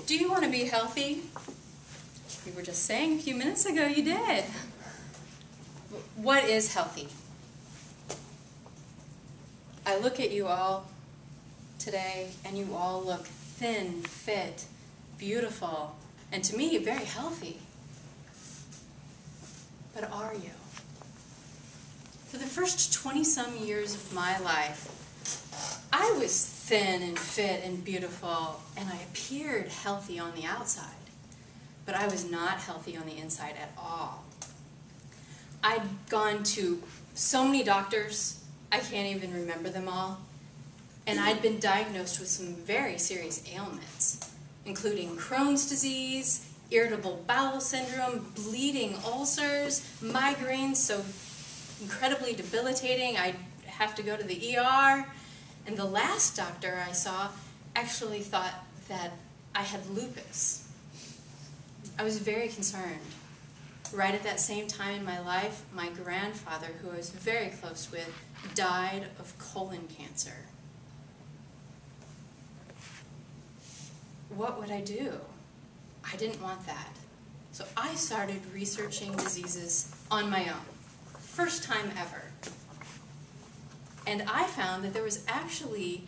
Do you want to be healthy? You were just saying a few minutes ago you did. What is healthy? I look at you all today, and you all look thin, fit, beautiful, and to me, very healthy. But are you? For the first 20-some years of my life, I was thin and fit and beautiful, and I appeared healthy on the outside. But I was not healthy on the inside at all. I'd gone to so many doctors, I can't even remember them all, and I'd been diagnosed with some very serious ailments, including Crohn's disease, irritable bowel syndrome, bleeding ulcers, migraines so incredibly debilitating I'd have to go to the ER. And the last doctor I saw actually thought that I had lupus. I was very concerned. Right at that same time in my life, my grandfather, who I was very close with, died of colon cancer. What would I do? I didn't want that. So I started researching diseases on my own. First time ever. And I found that there was actually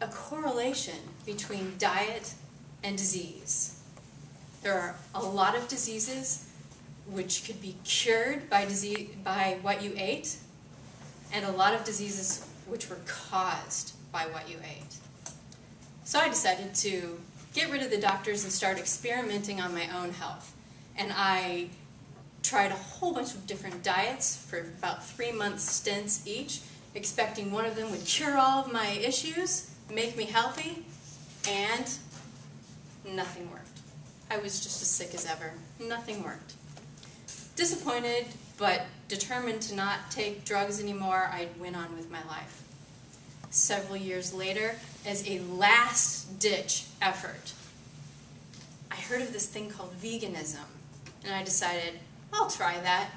a correlation between diet and disease. There are a lot of diseases which could be cured by what you ate, and a lot of diseases which were caused by what you ate. So I decided to get rid of the doctors and start experimenting on my own health. And I tried a whole bunch of different diets for about 3-month stints each, expecting one of them would cure all of my issues, make me healthy, and nothing worked. I was just as sick as ever. Nothing worked. Disappointed, but determined to not take drugs anymore, I went on with my life. Several years later, as a last-ditch effort, I heard of this thing called veganism, and I decided, I'll try that,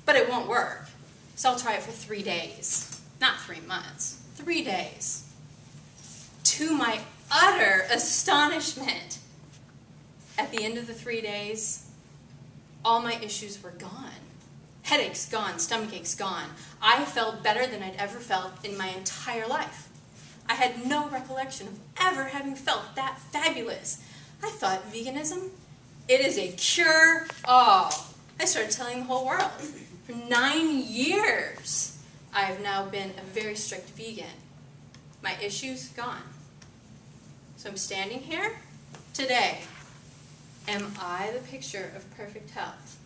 but it won't work. So I'll try it for 3 days, not 3 months, 3 days. To my utter astonishment, at the end of the 3 days, all my issues were gone. Headaches gone, stomach aches gone. I felt better than I'd ever felt in my entire life. I had no recollection of ever having felt that fabulous. I thought veganism, it is a cure-all. I started telling the whole world. For 9 years, I have now been a very strict vegan. My issues gone. So I'm standing here today. Am I the picture of perfect health?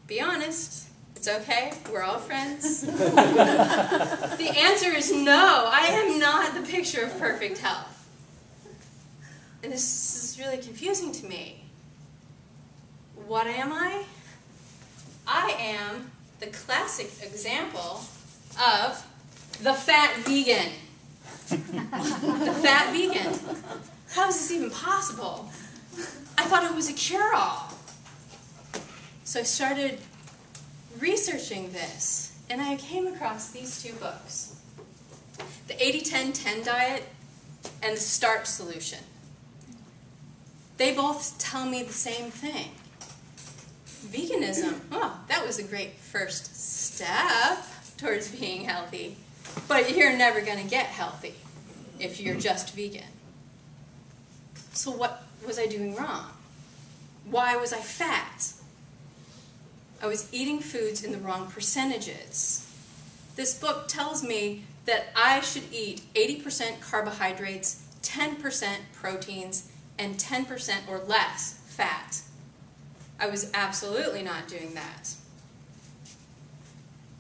Be honest. It's okay. We're all friends. The answer is no. I am not the picture of perfect health. And this is really confusing to me. What am I? I am the classic example of the fat vegan. The fat vegan. How is this even possible? I thought it was a cure-all. So I started researching this, and I came across these 2 books. The 80-10-10 Diet and the Starch Solution. They both tell me the same thing. Veganism, oh, that was a great first step towards being healthy, but you're never going to get healthy if you're just vegan. So what was I doing wrong? Why was I fat? I was eating foods in the wrong percentages. This book tells me that I should eat 80% carbohydrates, 10% proteins, and 10% or less fat. I was absolutely not doing that.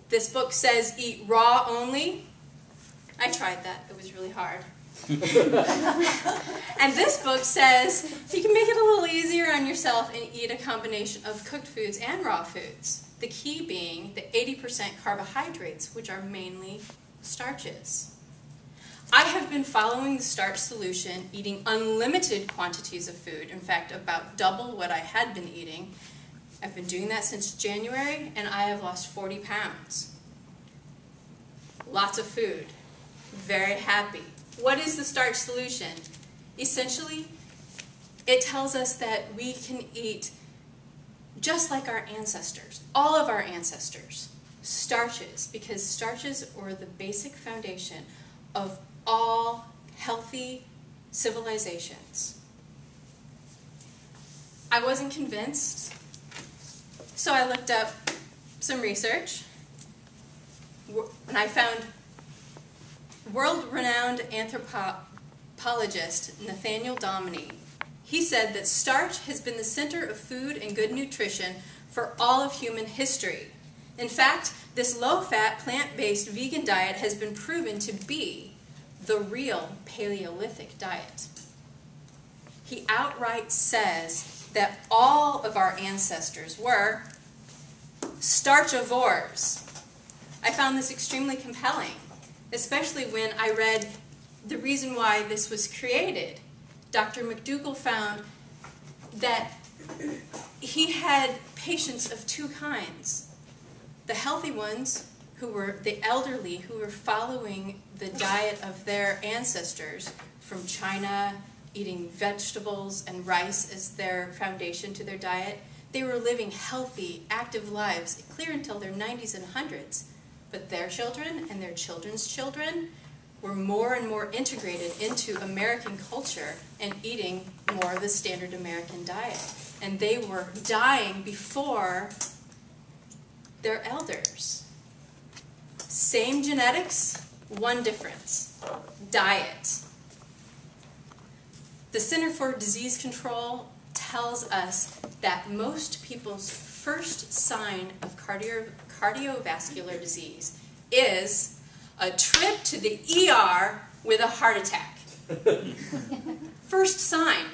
This book says eat raw only. I tried that. It was really hard. And this book says you can make it a little easier on yourself and eat a combination of cooked foods and raw foods. The key being the 80% carbohydrates, which are mainly starches. I have been following the Starch Solution, eating unlimited quantities of food, in fact, about double what I had been eating. I've been doing that since January, and I have lost 40 pounds. Lots of food. Very happy. What is the Starch Solution? Essentially, it tells us that we can eat just like our ancestors, all of our ancestors, starches, because starches are the basic foundation of all healthy civilizations. I wasn't convinced, so I looked up some research, and I found world-renowned anthropologist Nathaniel Dominy. He said that starch has been the center of food and good nutrition for all of human history. In fact, this low-fat, plant-based vegan diet has been proven to be the real Paleolithic diet. He outright says that all of our ancestors were starchivores. I found this extremely compelling, especially when I read the reason why this was created. Dr. McDougall found that he had patients of two kinds. The healthy ones, who were the elderly, who were following the diet of their ancestors from China, eating vegetables and rice as their foundation to their diet. They were living healthy, active lives, clear until their 90s and 100s. But their children and their children's children were more and more integrated into American culture and eating more of the standard American diet. And they were dying before their elders. Same genetics, one difference: diet. The Center for Disease Control tells us that most people's first sign of cardiovascular disease is a trip to the ER with a heart attack. First sign.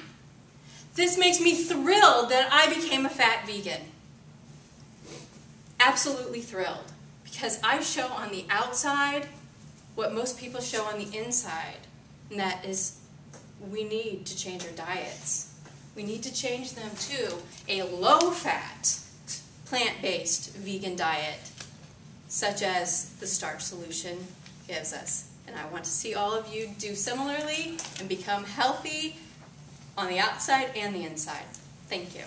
This makes me thrilled that I became a fat vegan. Absolutely thrilled. Because I show on the outside what most people show on the inside. And that is, we need to change our diets. We need to change them to a low-fat, plant-based vegan diet, such as the Starch Solution gives us. And I want to see all of you do similarly and become healthy on the outside and the inside. Thank you.